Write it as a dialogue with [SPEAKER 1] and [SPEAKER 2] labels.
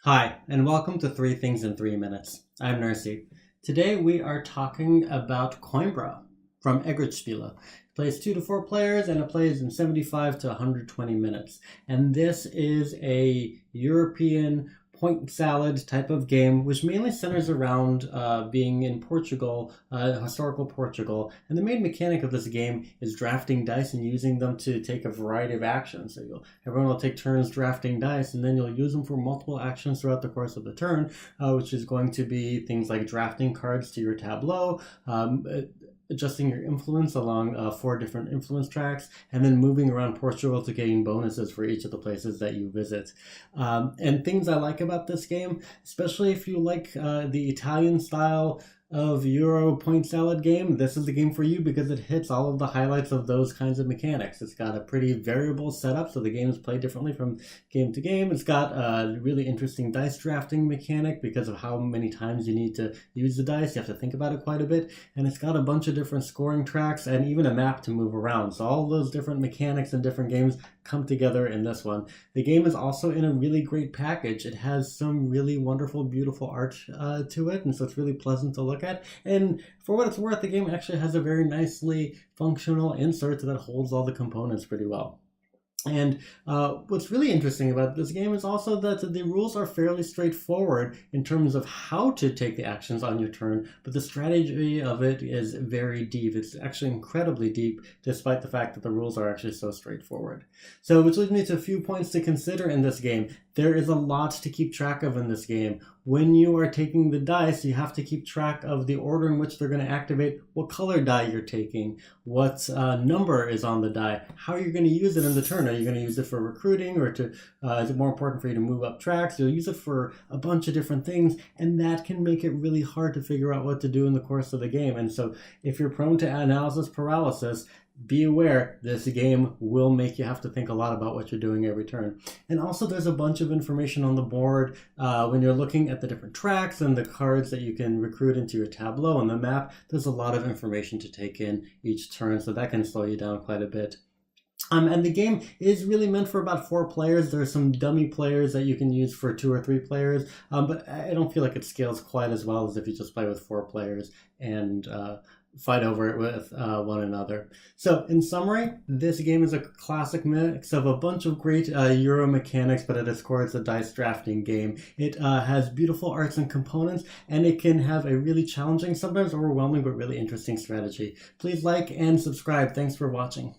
[SPEAKER 1] Hi, and welcome to 3 Things in 3 Minutes. I'm Nersi. Today we are talking about Coimbra from Eggertspiele. It plays 2 to 4 players and it plays in 75 to 120 minutes. And this is a European point salad type of game, which mainly centers around being in Portugal, historical Portugal. And the main mechanic of this game is drafting dice and using them to take a variety of actions. So everyone will take turns drafting dice, and then you'll use them for multiple actions throughout the course of the turn, which is going to be things like drafting cards to your tableau, adjusting your influence along 4 different influence tracks, and then moving around Portugal to gain bonuses for each of the places that you visit. And things I like about this game, especially if you like the Italian style of Euro point salad game, this is the game for you because it hits all of the highlights of those kinds of mechanics. It's got a pretty variable setup, so the games play differently from game to game. It's got a really interesting dice drafting mechanic because of how many times you need to use the dice. You have to think about it quite a bit. And it's got a bunch of different scoring tracks and even a map to move around. So all those different mechanics in different games come together in this one. The game is also in a really great package. It has some really wonderful, beautiful art to it, and so it's really pleasant to look at. And for what it's worth, the game actually has a very nicely functional insert that holds all the components pretty well. And what's really interesting about this game is also that the rules are fairly straightforward in terms of how to take the actions on your turn, but the strategy of it is very deep. It's actually incredibly deep, despite the fact that the rules are actually so straightforward. So, which leads me to a few points to consider in this game. There is a lot to keep track of in this game. When you are taking the dice, you have to keep track of the order in which they're going to activate, what color die you're taking, what number is on the die, how you're going to use it in the turn. Are you going to use it for recruiting, or is it more important for you to move up tracks? You'll use it for a bunch of different things, and that can make it really hard to figure out what to do in the course of the game. And so if you're prone to analysis paralysis, be aware this game will make you have to think a lot about what you're doing every turn. And also there's a bunch of information on the board when you're looking at the different tracks and the cards that you can recruit into your tableau on the map. There's a lot of information to take in each turn, so that can slow you down quite a bit. And the game is really meant for about 4 players. There are some dummy players that you can use for 2 or 3 players, but I don't feel like it scales quite as well as if you just play with 4 players and fight over it with one another. So in summary, this game is a classic mix of a bunch of great Euro mechanics, but at its core it's a dice drafting game. It has beautiful arts and components, and it can have a really challenging, sometimes overwhelming, but really interesting strategy. Please like and subscribe. Thanks for watching.